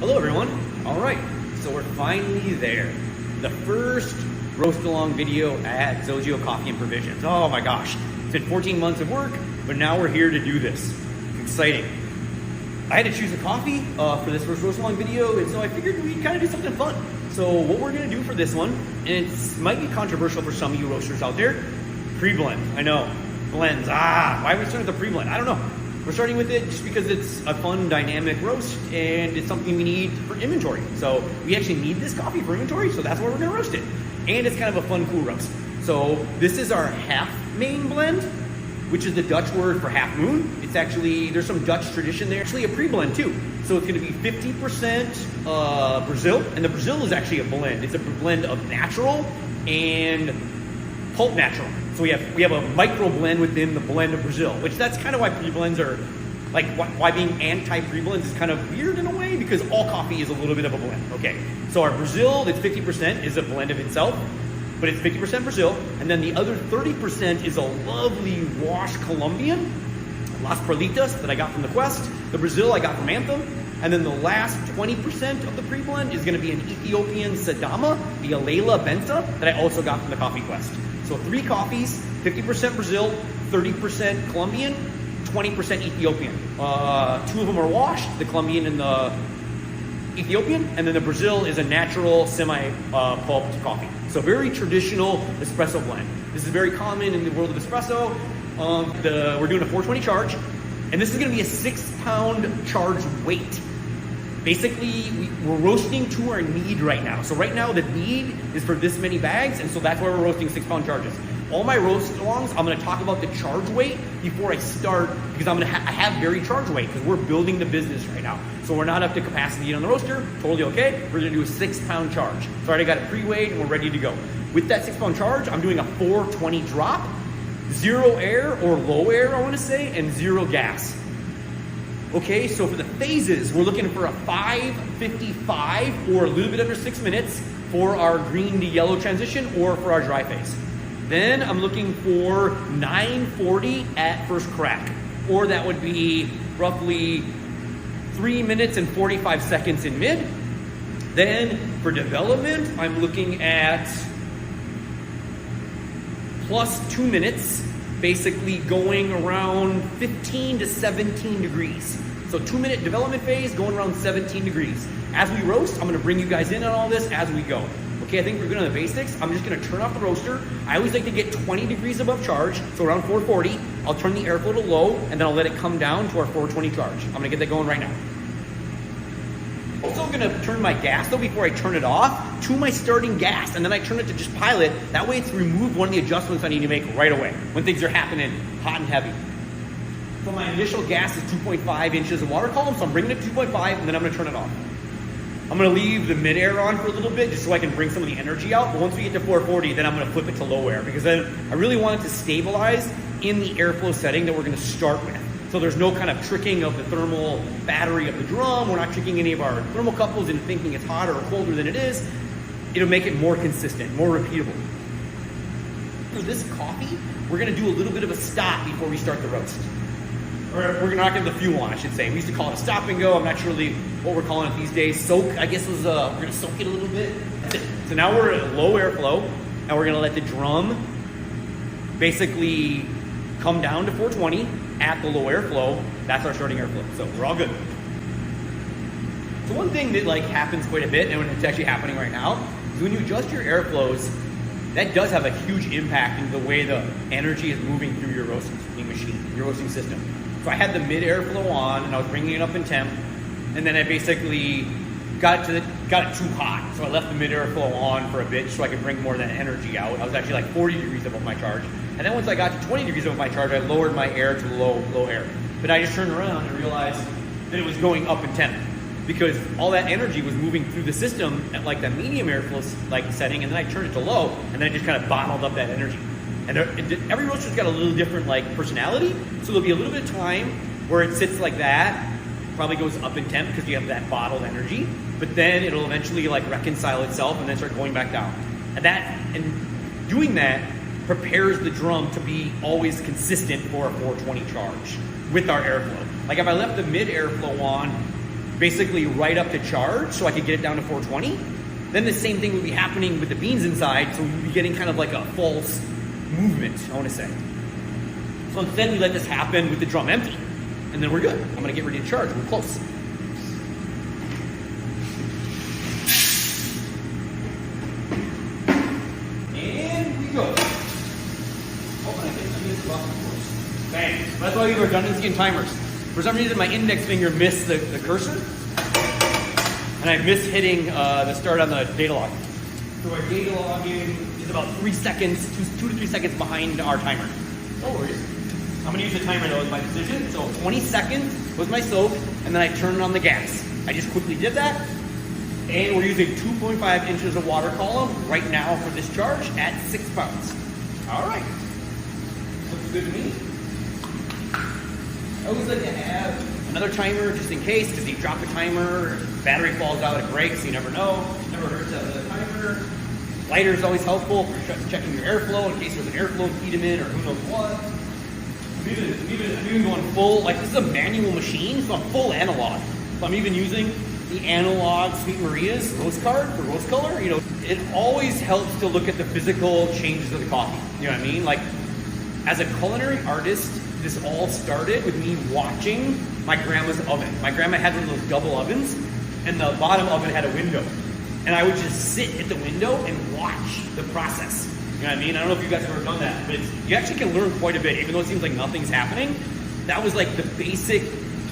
Hello everyone. All right, so we're finally there. The first roast along video at Xozio Coffee and Provisions. Oh my gosh, it's been 14 months of work, but now we're here to do this. It's exciting. I had to choose a coffee for this first roast along video, and so I figured we'd kind of do something fun. So what we're gonna do for this one, and it might be controversial for some of you roasters out there, pre-blend. I know, blends, why are we starting with the pre-blend? I don't know. We're starting with it just because it's a fun, dynamic roast, and it's something we need for inventory. So we actually need this coffee for inventory, so that's why we're gonna roast it. And it's kind of a fun, cool roast. So this is our Halve Maen blend, which is the Dutch word for half moon. It's actually, there's some Dutch tradition there, actually a pre-blend too. So it's gonna be 50% Brazil, and the Brazil is actually a blend. It's a blend of natural and pulp natural. So we have a micro blend within the blend of Brazil, which that's kind of why pre-blends are, like why being anti-pre-blends is kind of weird in a way, because all coffee is a little bit of a blend. Okay, so our Brazil, that's 50%, is a blend of itself, but it's 50% Brazil, and then the other 30% is a lovely washed Colombian, Las Perlitas, that I got from the Quest. The Brazil I got from Anthem. And then the last 20% of the pre-blend is gonna be an Ethiopian Sidama, the Elala Benta, that I also got from the Coffee Quest. So 3 coffees, 50% Brazil, 30% Colombian, 20% Ethiopian. 2 of them are washed, the Colombian and the Ethiopian, and then the Brazil is a natural semi-pulped coffee. So very traditional espresso blend. This is very common in the world of espresso. We're doing a 420 charge, and this is gonna be a 6-pound charge weight. Basically, we're roasting to our need right now. So right now the need is for this many bags, and so that's why we're roasting 6-pound charges. All my roast alongs, I'm gonna talk about the charge weight before I start, because I have very charge weight, because we're building the business right now. So we're not up to capacity on the roaster, totally okay. We're gonna do a 6-pound charge. So I already got it pre-weighed and we're ready to go. With that 6-pound charge, I'm doing a 420 drop, 0 air or low air, I wanna say, and 0 gas. Okay, so for the phases, we're looking for a 5:55 or a little bit under 6 minutes for our green to yellow transition or for our dry phase. Then I'm looking for 9:40 at first crack, or that would be roughly 3 minutes and 45 seconds in mid. Then for development, I'm looking at plus 2 minutes, basically going around 15 to 17 degrees. So 2-minute development phase going around 17 degrees. As we roast, I'm gonna bring you guys in on all this as we go. Okay, I think we're good on the basics. I'm just gonna turn off the roaster. I always like to get 20 degrees above charge, so around 440. I'll turn the airflow to low, and then I'll let it come down to our 420 charge. I'm gonna get that going right now. Also gonna turn my gas though before I turn it off to my starting gas, and then I turn it to just pilot. That way it's removed one of the adjustments I need to make right away when things are happening hot and heavy. So my initial gas is 2.5 inches of water column, so I'm bringing it to 2.5, and then I'm gonna turn it off. I'm gonna leave the mid air on for a little bit just so I can bring some of the energy out, but once we get to 440, then I'm gonna flip it to low air, because then I really want it to stabilize in the airflow setting that we're gonna start with. So there's no kind of tricking of the thermal battery of the drum. We're not tricking any of our thermocouples into thinking it's hotter or colder than it is. It'll make it more consistent, more repeatable. For this coffee, we're gonna do a little bit of a stop before we start the roast. Or we're not gonna have the fuel on, I should say. We used to call it a stop and go. I'm not sure really what we're calling it these days. Soak, I guess we're gonna soak it a little bit. That's it. So now we're at low airflow, and we're gonna let the drum basically come down to 420 at the low airflow. That's our starting airflow, so we're all good. So one thing that happens quite a bit, and it's actually happening right now, is when you adjust your airflows, that does have a huge impact in the way the energy is moving through your roasting machine, your roasting system. So I had the mid airflow on, and I was bringing it up in temp, and then I basically got it too hot, so I left the mid airflow on for a bit so I could bring more of that energy out. I was actually 40 degrees above my charge, and then once I got to 20 degrees above my charge, I lowered my air to low air. But I just turned around and realized that it was going up in temp, because all that energy was moving through the system at that medium airflow setting, and then I turned it to low, and then I just kind of bottled up that energy. And every roaster's got a little different personality, so there'll be a little bit of time where it sits like that, probably goes up in temp because you have that bottled energy, but then it'll eventually reconcile itself and then start going back down. And doing that prepares the drum to be always consistent for a 420 charge with our airflow. If I left the mid airflow on, basically right up to charge so I could get it down to 420. Then the same thing would be happening with the beans inside, so we'd be getting kind of like a false movement, I want to say. So instead we let this happen with the drum empty, and then we're good. I'm gonna get ready to charge, we're close. And we go. Oh, and I missed the button, of course. Bang. That's why we have redundancy in timers. For some reason, my index finger missed the cursor, and I missed hitting the start on the data log. So our data logging is about 3 seconds, 2 to 3 seconds behind our timer. No worries. I'm gonna use the timer though as my decision. So 20 seconds was my soak, and then I turned on the gas. I just quickly did that, and we're using 2.5 inches of water column right now for this charge at 6 pounds. All right, looks good to me. I always like to have another timer just in case, because you drop a timer, battery falls out, it breaks, you never know. Never hurts to have another timer. Lighter is always helpful for checking your airflow in case there's an airflow impediment or who knows what. I'm even going full, like this is a manual machine, so I'm full analog. So I'm even using the analog Sweet Maria's rose card for rose color. You know, it always helps to look at the physical changes of the coffee. You know what I mean? Like, as a culinary artist, this all started with me watching my grandma's oven. My grandma had one of those double ovens, and the bottom oven had a window. And I would just sit at the window and watch the process. You know what I mean? I don't know if you guys have ever done that, but you actually can learn quite a bit, even though it seems like nothing's happening. That was like the basic,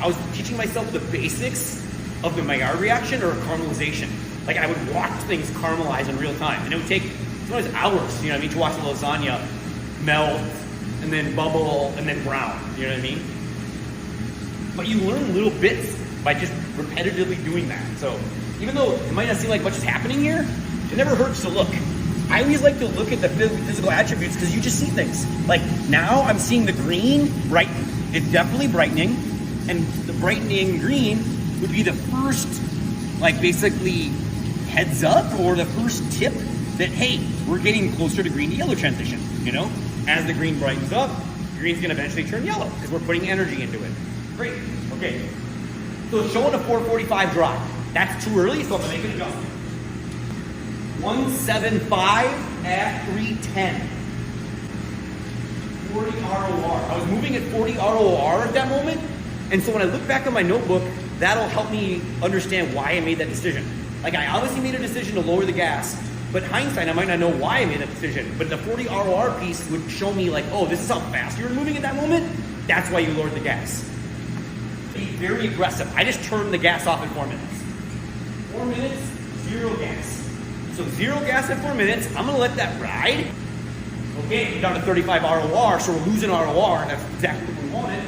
I was teaching myself the basics of the Maillard reaction or caramelization. Like I would watch things caramelize in real time, and it would take sometimes hours, you know what I mean, to watch the lasagna melt, and then bubble, and then brown, you know what I mean? But you learn little bits by just repetitively doing that. So even though it might not seem like much is happening here, it never hurts to look. I always like to look at the physical attributes because you just see things. Like now I'm seeing the green brighten. It's definitely brightening, and the brightening green would be the first, like basically heads up or the first tip that, hey, we're getting closer to green to yellow transition, you know? As the green brightens up, green's gonna eventually turn yellow because we're putting energy into it. Great, okay. So it's showing a 445 drop. That's too early, so I'm gonna make an adjustment. 175 at 310. 40 ROR. I was moving at 40 ROR at that moment, and so when I look back on my notebook, that'll help me understand why I made that decision. Like I obviously made a decision to lower the gas, but hindsight, I might not know why I made that decision. But the 40 ROR piece would show me like, oh, this is how fast you were moving at that moment. That's why you lowered the gas. Be very aggressive. I just turned the gas off in 4 minutes. 4 minutes, 0 gas. So 0 gas at 4 minutes. I'm gonna let that ride. Okay, we're down to 35 ROR, so we're losing ROR, and that's exactly what we wanted.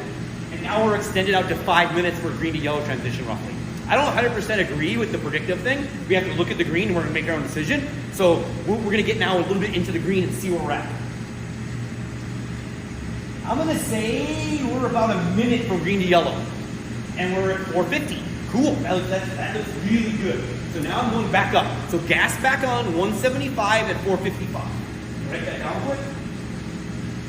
And now we're extended out to 5 minutes for green to yellow transition roughly. I don't 100% agree with the predictive thing. We have to look at the green and we're gonna make our own decision. So we're gonna get now a little bit into the green and see where we're at. I'm gonna say we're about a minute from green to yellow. And we're at 450. Cool, that looks really good. So now I'm going back up. So gas back on, 175 at 455. Write that down quick.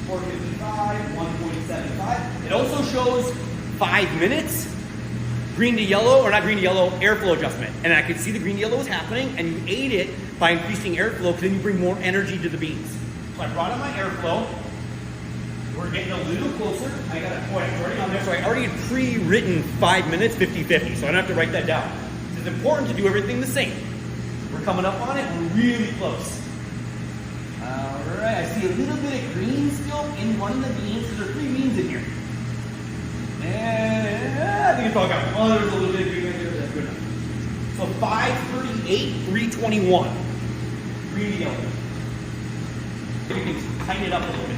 455, 1.75. It also shows 5 minutes. Green to yellow, or not green to yellow, airflow adjustment. And I could see the green to yellow was happening, and you aid it by increasing airflow, because then you bring more energy to the beans. So I brought on my airflow. We're getting a little closer. I got a point already on there, so I already had pre-written 5 minutes, 50-50, so I don't have to write that down. It's important to do everything the same. We're coming up on it, we're really close. All right, I see a little bit of green still in one of the beans, because there are 3 beans in here. And I think it's all gone. Oh, there's a little bit of green right there. That's good enough. So 538, 321. Green to yellow. You can tighten it up a little bit.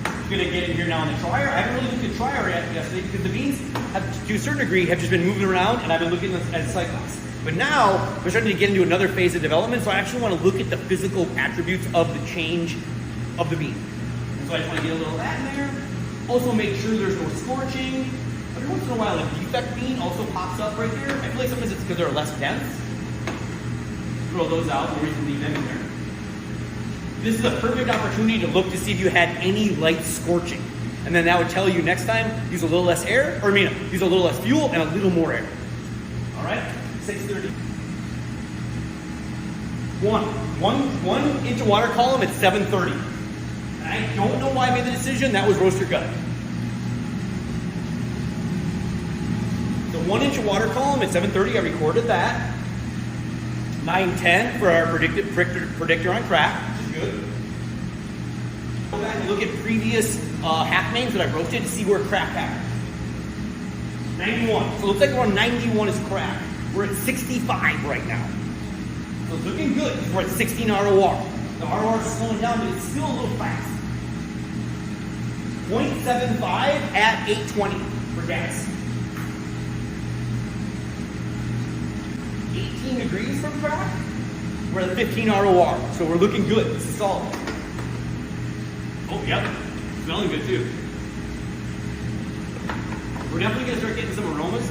I'm going to get in here now in the trier. I haven't really looked at trier yet yesterday because the beans, have, to a certain degree, have just been moving around, and I've been looking at cyclops. But now we're starting to get into another phase of development, so I actually want to look at the physical attributes of the change of the bean. And so I just want to get a little of that in there. Also make sure there's no scorching. Every once in a while a defect bean also pops up right there. I feel like sometimes it's because they're less dense. Throw those out, no reason to leave them in there. This is a perfect opportunity to look to see if you had any light scorching. And then that would tell you next time, use a little less air, use a little less fuel and a little more air. 6:30. One inch of water column at 7:30. And I don't know why I made the decision. That was roaster gut. The 1 inch of water column at 7:30. I recorded that. 9:10 for our predictor on crack, which is good. Go back and look at previous Halve Maens that I've roasted to see where crack happened. 91. So it looks like we're on 91 is crack. We're at 65 right now. So it's looking good because we're at 16 ROR. The ROR is slowing down, but it's still a little fast. 0.75 at 820 for gas. 18 degrees from crack. We're at 15 ROR. So we're looking good. This is solid. Oh, yep. Smelling good too. We're definitely going to start getting some aromas.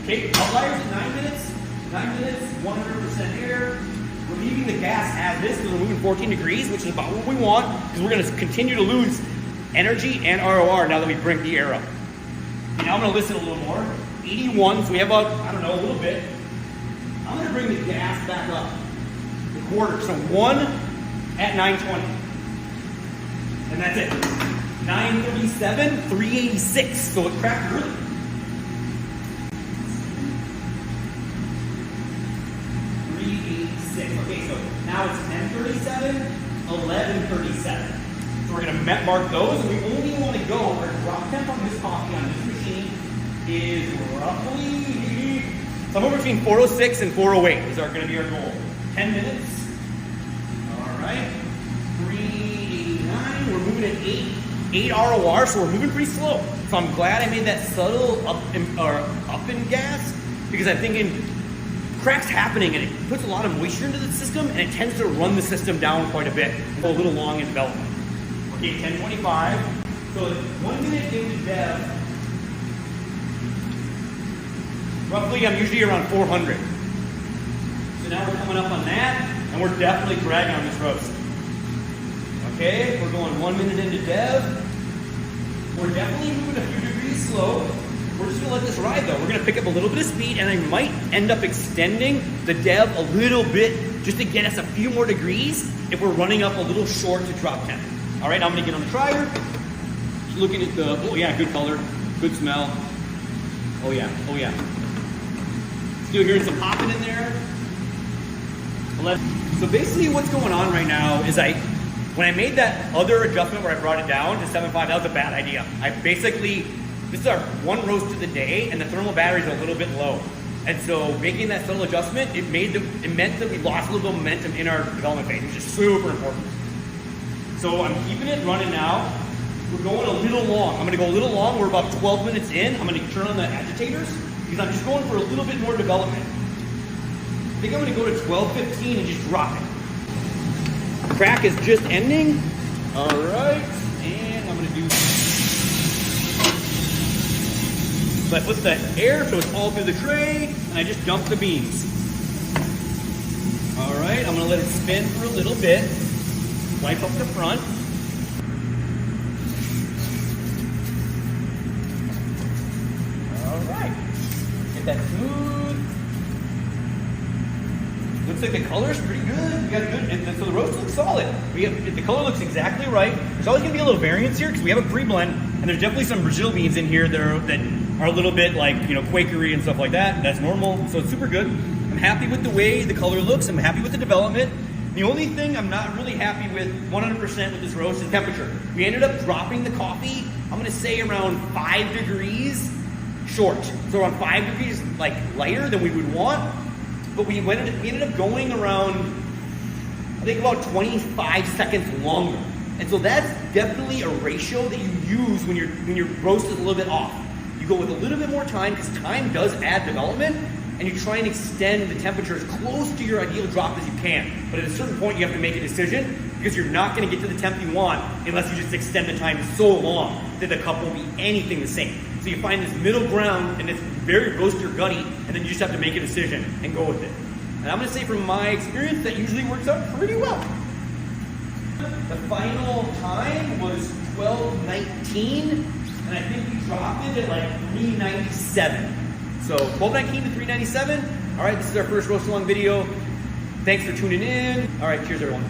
Okay, outliers at 9 minutes. 9 minutes, 100% air. We're leaving the gas as this because we're moving 14 degrees, which is about what we want, because we're going to continue to lose energy and ROR now that we bring the air up. Okay, now I'm going to listen a little more. 81, so we have about, I don't know, a little bit. I'm going to bring the gas back up. The quarter, so 1 at 920. And that's it. 937, 386. So it cracked early. 386. Okay, so now it's 1037, 1137. So we're going to mark those. And we only want to go, our drop temp on this coffee on this machine is roughly somewhere between 406 and 408 is going to be our goal. 10 minutes. All right. 389. We're moving at 8 ROR, so we're moving pretty slow. So I'm glad I made that subtle up in gas, because I'm thinking crack's happening and it puts a lot of moisture into the system and it tends to run the system down quite a bit and go a little long in development. Okay, 1025. So 1 minute into dev, roughly I'm usually around 400. So now we're coming up on that and we're definitely dragging on this roast. Okay, we're going 1 minute into dev. We're definitely moving a few degrees slow. We're just gonna let this ride though. We're gonna pick up a little bit of speed and I might end up extending the dev a little bit just to get us a few more degrees if we're running up a little short to drop temp. All right, now I'm gonna get on the dryer. Just looking at the, oh yeah, good color, good smell. Oh yeah, oh yeah. Still hearing some popping in there. So basically what's going on right now is when I made that other adjustment where I brought it down to 7.5, that was a bad idea. This is our one roast of the day, and the thermal battery is a little bit low. And so making that subtle adjustment, it meant that we lost a little bit of momentum in our development phase, which is super important. So I'm keeping it running now. We're going a little long. I'm gonna go a little long. We're about 12 minutes in. I'm gonna turn on the agitators because I'm just going for a little bit more development. I think I'm gonna go to 12:15 and just drop it. Crack is just ending. All right, and I'm gonna do. So I put the air so it's all through the tray, and I just dump the beans. All right, I'm gonna let it spin for a little bit. Wipe up the front. All right, get that smooth. Looks like the color's pretty good. We got good, so the roast looks solid. The color looks exactly right. There's always gonna be a little variance here because we have a pre-blend, and there's definitely some Brazil beans in here that are a little bit like, Quakery and stuff like that. That's normal, so it's super good. I'm happy with the way the color looks. I'm happy with the development. The only thing I'm not really happy with 100% with this roast is temperature. We ended up dropping the coffee, I'm gonna say around 5 degrees short. So around 5 degrees lighter than we would want. But we ended up going around, I think about 25 seconds longer. And so that's definitely a ratio that you use when your roast is a little bit off. You go with a little bit more time because time does add development, and you try and extend the temperature as close to your ideal drop as you can. But at a certain point, you have to make a decision because you're not going to get to the temp you want unless you just extend the time so long that the cup will be anything the same. So you find this middle ground, and it's very roaster gutty, and then you just have to make a decision and go with it. And I'm going to say from my experience, that usually works out pretty well. The final time was 12:19, and I think we dropped it at 3:97. So 1219 to 397. All right, this is our first roast along video. Thanks for tuning in. All right, cheers everyone.